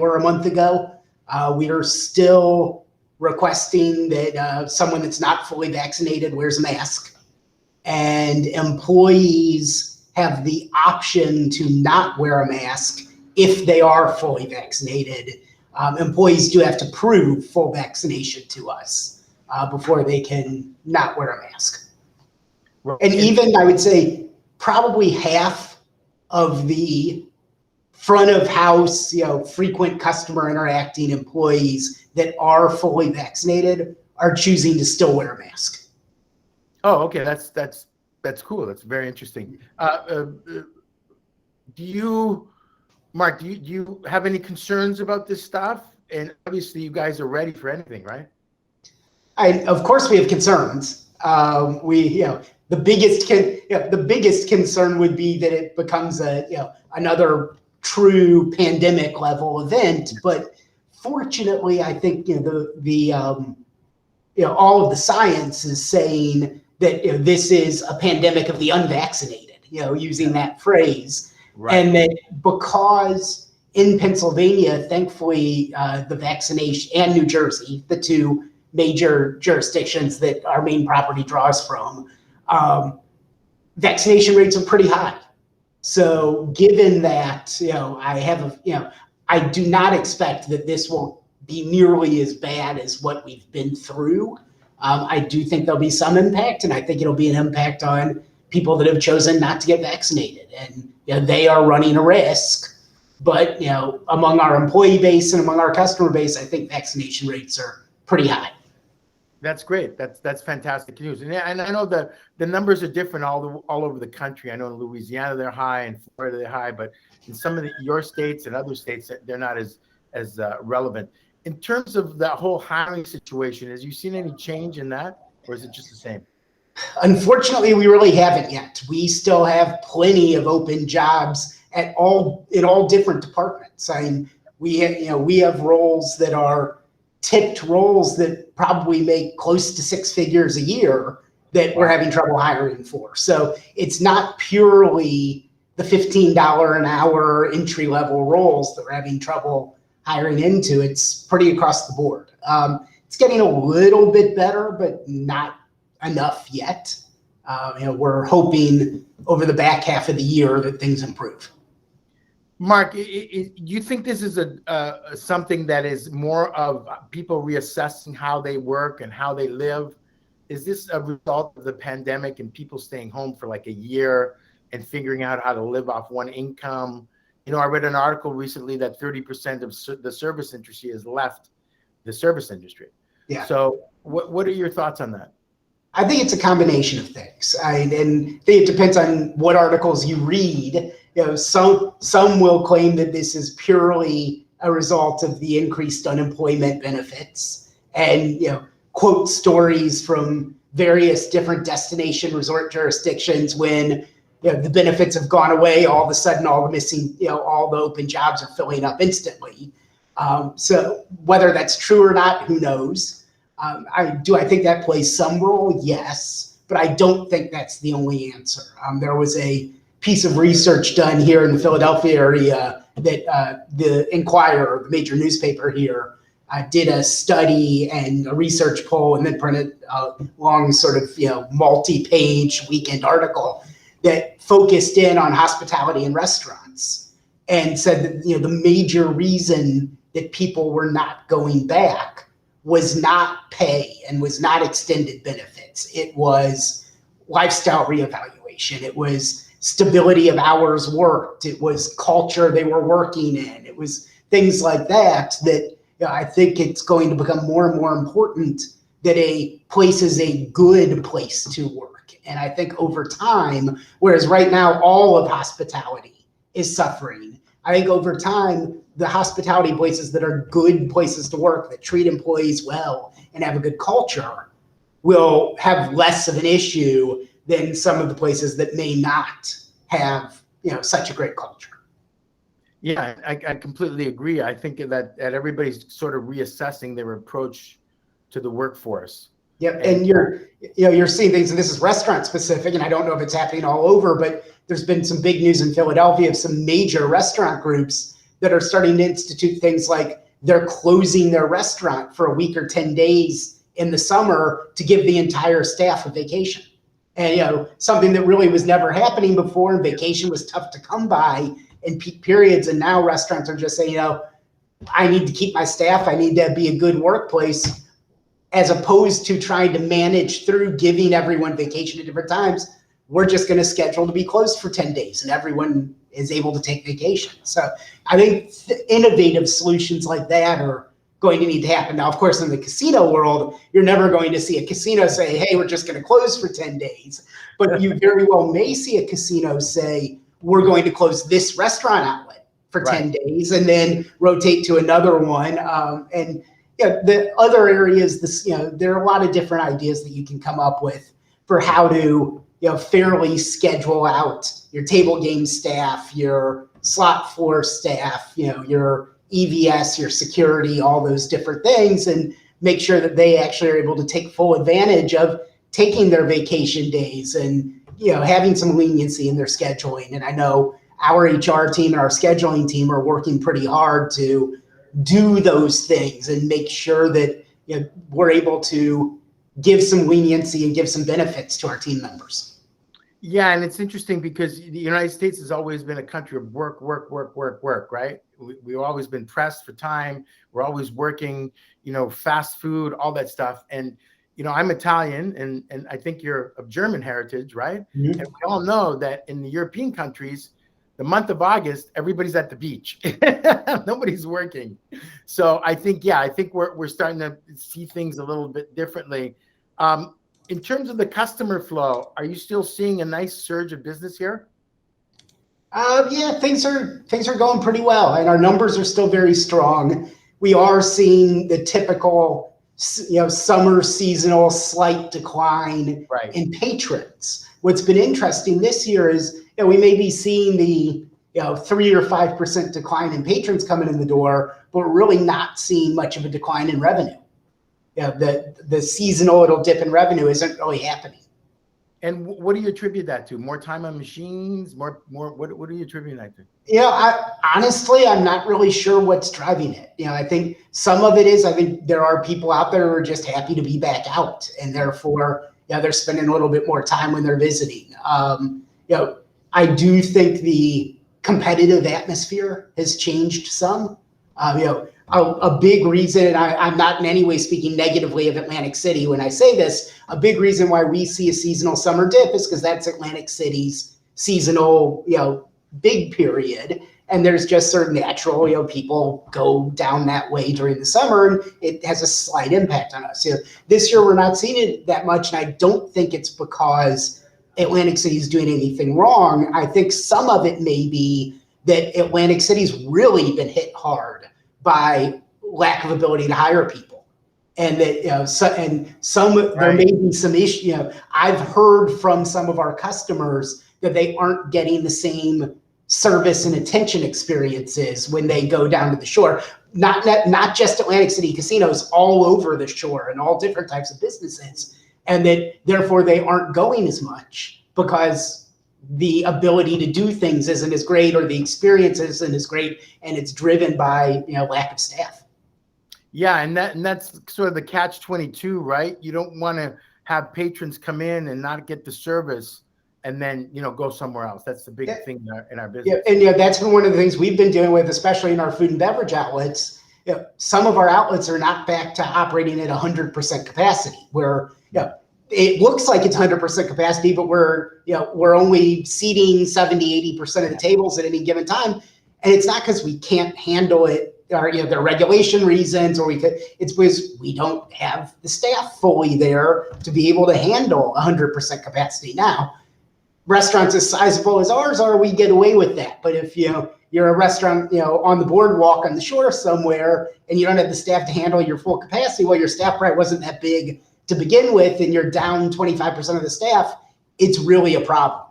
were a month ago. We are still requesting that someone that's not fully vaccinated wears a mask, and employees have the option to not wear a mask if they are fully vaccinated. Employees do have to prove full vaccination to us before they can not wear a mask. And even, I would say, probably half of the front of house, frequent customer interacting employees that are fully vaccinated are choosing to still wear a mask. Oh, okay. That's cool. That's very interesting. Marc, do you have any concerns about this stuff? And obviously you guys are ready for anything, right? Of course we have concerns. The biggest concern would be that it becomes another true pandemic level event. But fortunately, I think all of the science is saying that this is a pandemic of the unvaccinated, using that phrase. Right. And that because in Pennsylvania, thankfully, the vaccination, and New Jersey, the two major jurisdictions that our main property draws from, vaccination rates are pretty high. So given that, I do not expect that this will be nearly as bad as what we've been through. I do think there'll be some impact, and I think it'll be an impact on people that have chosen not to get vaccinated, and they are running a risk. But among our employee base and among our customer base, I think vaccination rates are pretty high. That's great. That's fantastic news. And I know the numbers are different all over the country. I know in Louisiana they're high, in Florida they're high, but in some of your states and other states they're not as relevant. In terms of that whole hiring situation, has you seen any change in that, or is it just the same? Unfortunately, we really haven't yet. We still have plenty of open jobs in all different departments. I mean, we have roles that are tipped roles that probably make close to six figures a year that we're having trouble hiring for. So it's not purely the $15 an hour entry level roles that we're having trouble hiring into. It's pretty across the board. It's getting a little bit better, but not enough yet. We're hoping over the back half of the year that things improve. Marc, do you think this is something that is more of people reassessing how they work and how they live? Is this a result of the pandemic and people staying home for like a year and figuring out how to live off one income? I read an article recently that 30% of the service industry has left the service industry. Yeah. So what are your thoughts on that? I think it's a combination of things. And I think it depends on what articles you read. Some will claim that this is purely a result of the increased unemployment benefits, and quote stories from various different destination resort jurisdictions when the benefits have gone away. All of a sudden, all the open jobs are filling up instantly. So whether that's true or not, who knows? I think that plays some role, yes, but I don't think that's the only answer. There was a piece of research done here in the Philadelphia area that the Inquirer, the major newspaper here, did a study and a research poll, and then printed a long sort of multi-page weekend article that focused in on hospitality and restaurants, and said that the major reason that people were not going back was not pay and was not extended benefits. It was lifestyle reevaluation. It was stability of hours worked. It was culture they were working in. It was things like that I think it's going to become more and more important that a place is a good place to work. And I think over time, whereas right now all of hospitality is suffering, I think over time, the hospitality places that are good places to work, that treat employees well and have a good culture, will have less of an issue than some of the places that may not have such a great culture. Yeah, I completely agree. I think that everybody's sort of reassessing their approach to the workforce. Yep, and you're seeing things, and this is restaurant specific, and I don't know if it's happening all over, but there's been some big news in Philadelphia of some major restaurant groups that are starting to institute things like they're closing their restaurant for a week or 10 days in the summer to give the entire staff a vacation. And, something that really was never happening before, and vacation was tough to come by in peak periods. And now restaurants are just saying, I need to keep my staff. I need to be a good workplace, as opposed to trying to manage through giving everyone vacation at different times. We're just going to schedule to be closed for 10 days and everyone is able to take vacation. So I think innovative solutions like that are going to need to happen. Now, of course, in the casino world, you're never going to see a casino say, hey, we're just going to close for 10 days. But you very well may see a casino say, we're going to close this restaurant outlet for 10 days and then rotate to another one. The other areas, there are a lot of different ideas that you can come up with for how to fairly schedule out your table game staff, your slot floor staff, your EVS, your security, all those different things, and make sure that they actually are able to take full advantage of taking their vacation days and having some leniency in their scheduling. And I know our HR team and our scheduling team are working pretty hard to do those things and make sure that we're able to give some leniency and give some benefits to our team members. Yeah, and it's interesting because the United States has always been a country of work, right? We've always been pressed for time. We're always working, fast food, all that stuff. And, I'm Italian and I think you're of German heritage, right? Mm-hmm. And we all know that in the European countries, the month of August, everybody's at the beach. Nobody's working. So I think we're starting to see things a little bit differently. In terms of the customer flow, are you still seeing a nice surge of business here? Yeah, things are going pretty well, and our numbers are still very strong. We are seeing the typical, summer seasonal slight decline in patrons. What's been interesting this year is we may be seeing the 3 or 5% decline in patrons coming in the door, but we're really not seeing much of a decline in revenue. The seasonal little dip in revenue isn't really happening. And what do you attribute that to? More time on machines? More? What are you attributing that to? Honestly, I'm not really sure what's driving it. I think some of it is, I think there are people out there who are just happy to be back out, and therefore, they're spending a little bit more time when they're visiting. I do think the competitive atmosphere has changed some. A big reason, and I'm not in any way speaking negatively of Atlantic City when I say this, a big reason why we see a seasonal summer dip is because that's Atlantic City's seasonal, big period. And there's just certain natural, people go down that way during the summer, and it has a slight impact on us. This year, we're not seeing it that much, and I don't think it's because Atlantic City is doing anything wrong. I think some of it may be that Atlantic City's really been hit hard by lack of ability to hire people, and that there may be some issue. I've heard from some of our customers that they aren't getting the same service and attention experiences when they go down to the shore. Not just Atlantic City casinos, all over the shore and all different types of businesses, and that therefore they aren't going as much because the ability to do things isn't as great, or the experience isn't as great, and it's driven by lack of staff. Yeah, and that's sort of the catch-22, right? You don't want to have patrons come in and not get the service and then go somewhere else. That's the big thing in our business. Yeah, and that's been one of the things we've been dealing with, especially in our food and beverage outlets. Some of our outlets are not back to operating at 100% capacity, where it looks like it's 100% capacity, but we're only seating 70-80% of the tables at any given time, and it's not because we can't handle it, or there are regulation reasons, or it's because we don't have the staff fully there to be able to handle 100% capacity. Now, restaurants as sizable as ours are, we get away with that. But if you're a restaurant on the boardwalk on the shore somewhere, and you don't have the staff to handle your full capacity, well, your staff probably wasn't that big to begin with, and you're down 25% of the staff, it's really a problem.